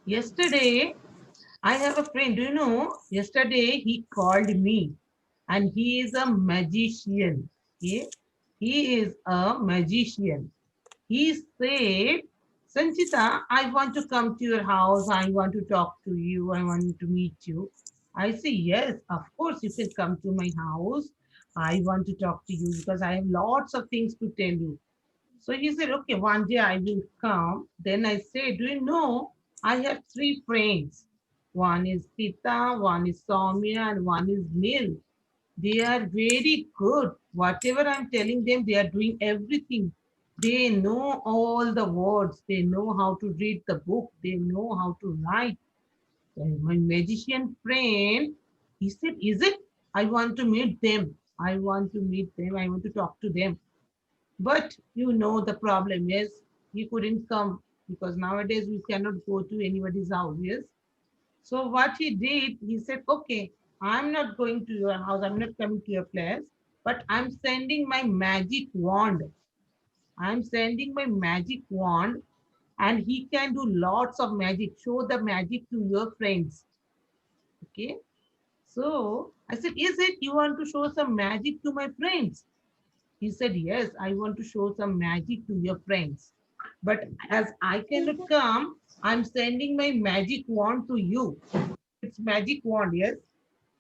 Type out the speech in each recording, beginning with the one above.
Yesterday, I have a friend, do you know? Yesterday, he called me and he is a magician. Okay? He is a magician. He said, Sanchita, I want to come to your house. I want to talk to you. I want to meet you. I say, yes, of course, you can come to my house. I want to talk to you because I have lots of things to tell you. So he said, okay, one day I will come. Then I said, do you know, I have three friends. One is Sita, one is Soumya, and one is Nil. They are very good. Whatever I'm telling them, they are doing everything. They know all the words. They know how to read the book. They know how to write. And my magician friend, he said, is it? I want to meet them. I want to meet them. I want to talk to them. But you know the problem is he couldn't come because nowadays we cannot go to anybody's house. Yes. So what he did, he said, okay, I'm not going to your house, I'm not coming to your place, but I'm sending my magic wand. I'm sending my magic wand and he can do lots of magic. Show the magic to your friends. Okay. So I said, is it you want to show some magic to my friends? He said, yes, I want to show some magic to your friends. But as I cannot come, I'm sending my magic wand to you. It's magic wand, yes.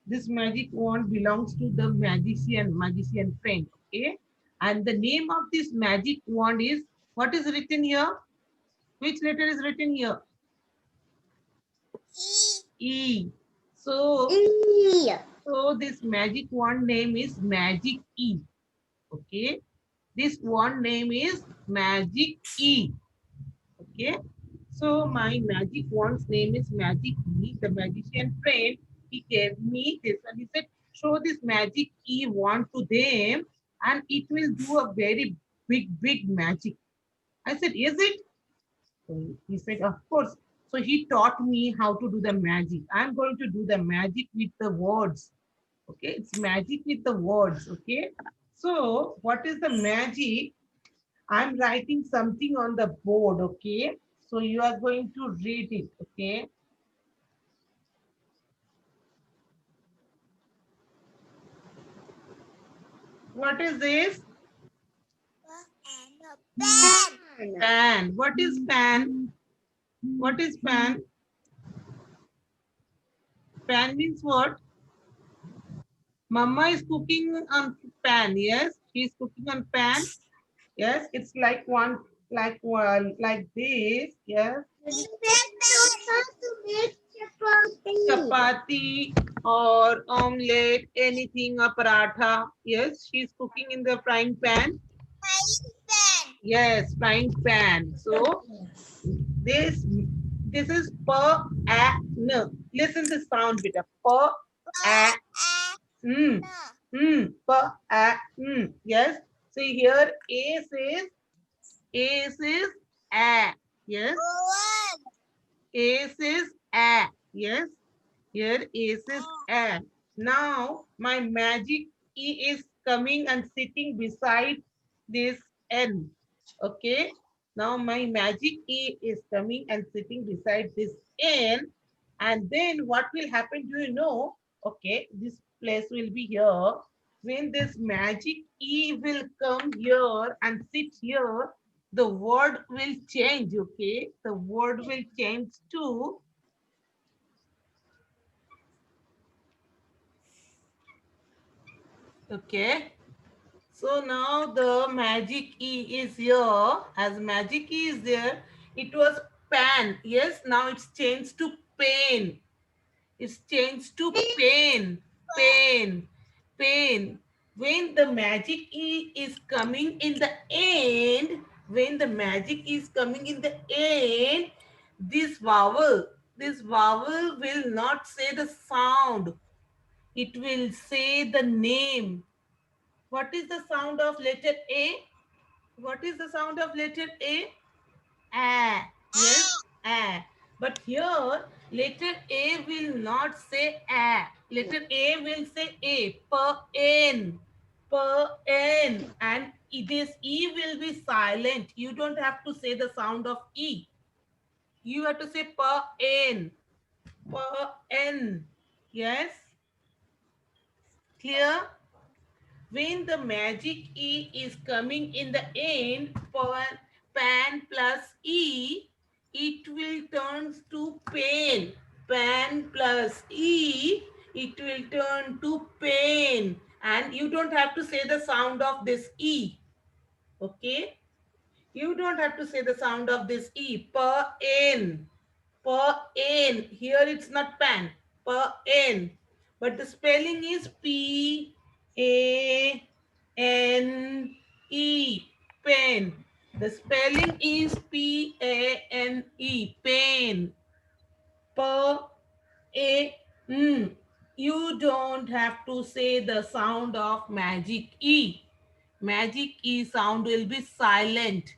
This magic wand belongs to the magician friend, okay? And the name of this magic wand is, what is written here? Which letter is written here? E. So, so this magic wand name is Magic E, okay? This wand name is Magic E, okay? So my magic wand's name is Magic E. The magician friend, he gave me this and he said, show this Magic E wand to them and it will do a very big magic. I said, is it? So he said, of course. So he taught me how to do the magic. I'm going to do the magic with the words. Okay, it's magic with the words. Okay. So what is the magic? I'm writing something on the board, okay? So you are going to read it, okay? What is this? Pan. What is pan? What is pan? Pan means what? Mama is cooking on pan, yes? She's cooking on pan. Yes, it's like like this, yes? Chapati or omelette, anything, a paratha. Yes, she's cooking in the frying pan. Yes, frying pan. So this this is per a n. Listen the sound bit. Per a n. Per a n. Yes. See here A says a. Yes. A says a. Yes. Here A says a. Now my magic E is coming and sitting beside this N. Okay. Now my magic E is coming and sitting beside this N. And then what will happen, do you know? Okay, this place will be here. When this magic E will come here and sit here, the word will change, okay? The word will change to, okay? So now the magic E is here. As magic E is there, it was pan. Yes, now it's changed to pain. It's changed to pain. Pain. Pain. When the magic E is coming in the end, when the magic is coming in the end, this vowel will not say the sound. It will say the name. What is the sound of letter A? What is the sound of letter A? A. Yes, A. But here, letter A will not say A. Letter A will say A. Per N. Per N. And this E will be silent. You don't have to say the sound of E. You have to say pen. Pen. Yes? Clear? When the magic E is coming in the end, pan plus E, it will turn to pain. Pan plus E, it will turn to pain. And you don't have to say the sound of this E. Okay? You don't have to say the sound of this E. Pain. Pain. Here it's not pan. Pain. But the spelling is P-A-N-E. Pen. The spelling is P-A-N-E. Pain. P-A-N. You don't have to say the sound of magic E. Magic E sound will be silent.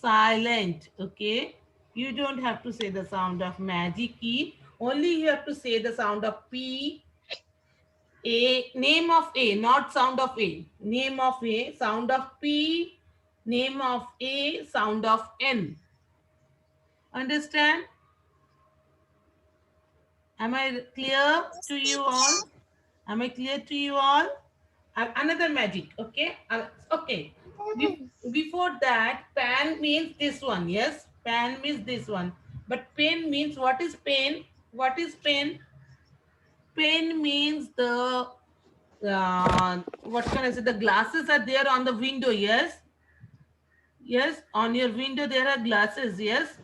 Silent. Okay. You don't have to say the sound of magic E. Only you have to say the sound of P, A, name of A, not sound of A. Name of A, sound of P, name of A, sound of N. Understand? Am I clear Yes, to you teacher. all? Am I clear to you all? Another magic, okay? Okay. Before that, pan means this one, yes? Pan means this one. But pen means, what is pen? What is pen? Pen means what can I say? The glasses are there on the window, yes? Yes, on your window there are glasses, yes?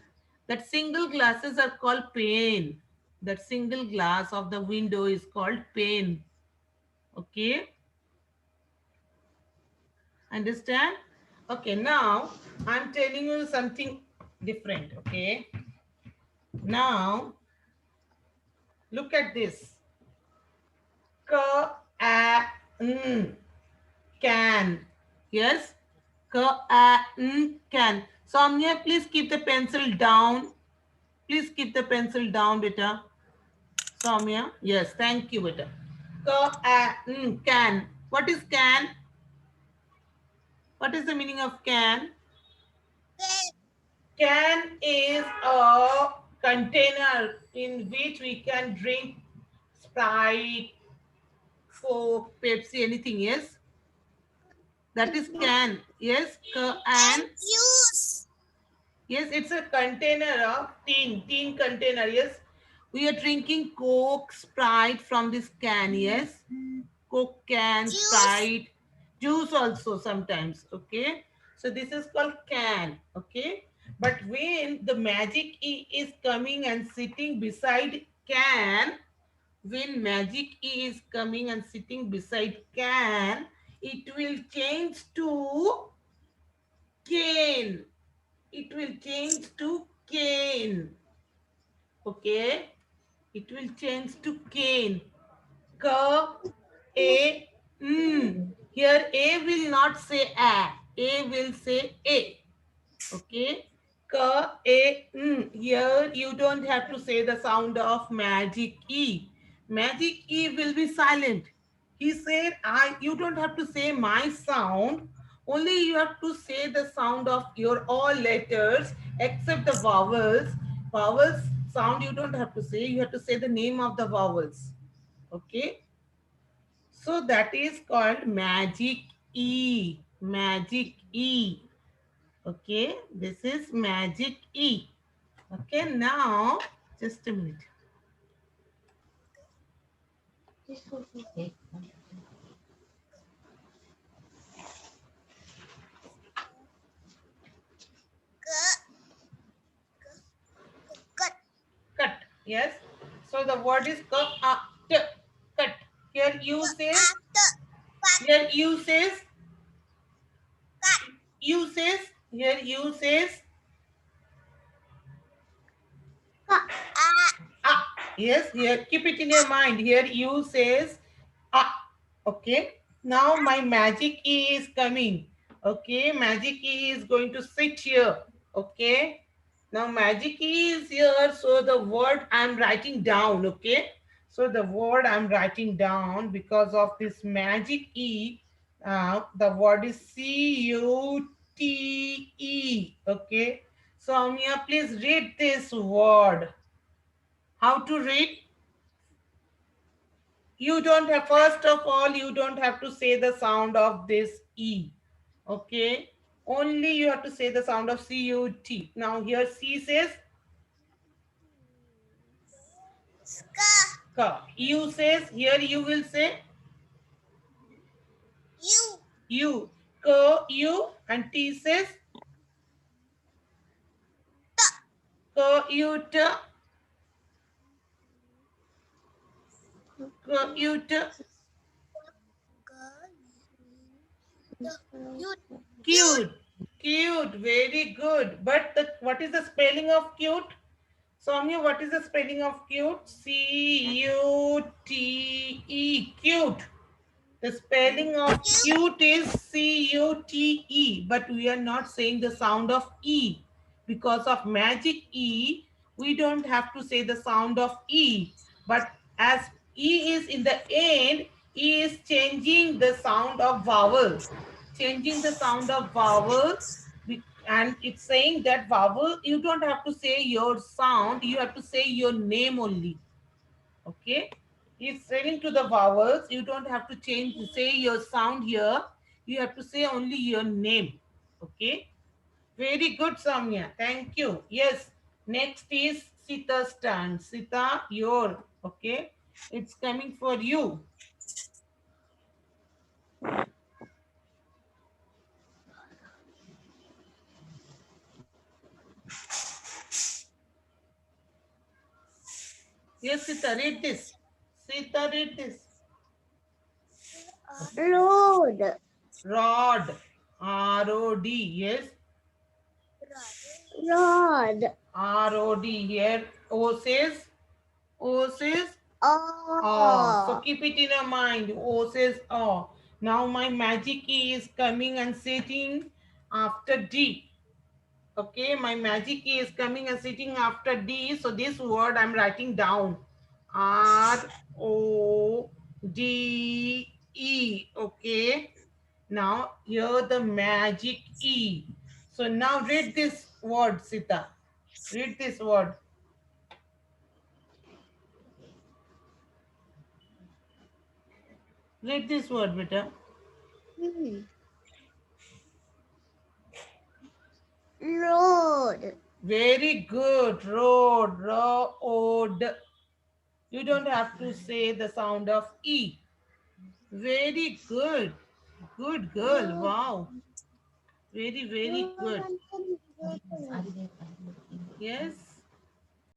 That single glasses are called pane. That single glass of the window is called pane. Okay, understand? Okay, now I'm telling you something different. Okay, now look at this. K a n can. Yes, k a n can. Soumya, please keep the pencil down. Please keep the pencil down, beta. Soumya, yes, thank you, beta. Can. What is can? What is the meaning of can? Pen. Can is a container in which we can drink Sprite, Coke, Pepsi, anything. Yes, that is can. Yes, And can. juice. Yes, it's a container of tin container. Yes, we are drinking Coke, Sprite from this can. Yes, Coke can, Juice. Sprite, juice also sometimes. Okay, so this is called can. Okay, but when the magic E is coming and sitting beside can, when magic E is coming and sitting beside can, it will change to cane. It will change to cane. Okay, it will change to cane. K, A, N. Here A will not say A. A will say A. Okay. K, A, N. Here you don't have to say the sound of magic E. Magic E will be silent. He said, you don't have to say my sound. Only you have to say the sound of your all letters except the vowels. Vowels sound you don't have to say. You have to say the name of the vowels. Okay. So that is called magic E. Magic E. Okay, this is magic E. Okay, now just a minute. Cut. Cut. Cut. Yes. So the word is cut. Here you says, After. Cut. here you says, Cut. you says, here you says, Ah. ah. Yes, here keep it in your mind. Here you says, ah. Okay. Now my magic E is coming. Okay, magic E is going to sit here. Okay. Now magic E is here. So the word I'm writing down. Okay. So the word I'm writing down because of this magic E. The word is Cute. Okay. Soumya, please read this word. How to read? You don't have, first of all, you don't have to say the sound of this E. Okay? Only you have to say the sound of C-U-T. Now here C says Ska. Ka. U says, here you will say You. U. Ka, U. And T says Ka, U, T. Ka, U, T. You. Cute. Cute. Very good. But what is the spelling of cute? Soumya, what is the spelling of cute? C-U-T-E. Cute. The spelling of cute is C-U-T-E. But we are not saying the sound of E. Because of magic E, we don't have to say the sound of E. But as E is in the end, E is changing the sound of vowel. Changing the sound of vowel, and it's saying that vowel, you don't have to say your sound, you have to say your name only. Okay, it's telling to the vowels, you don't have to change, say your sound here, you have to say only your name. Okay, very good, Samya, thank you. Yes, next is Sita's turn. Sita, your, okay, it's coming for you. Yes, Sita, read this. Sita, read this. Road. Rod. R-O-D. Yes. Rod. R-O-D. Here O says. O says O. So Oh. keep it in your mind. O says O. Now my magic key is coming and sitting after D. Okay, my magic key is coming and sitting after D. So this word I'm writing down. R-O-D-E. Okay. Now here the magic E. So now read this word, Sita. Read this word. Read this word, beta. Road. Very good. Road. Road. You don't have to say the sound of E. Very good. Good girl. Wow. Very, very good. Yes.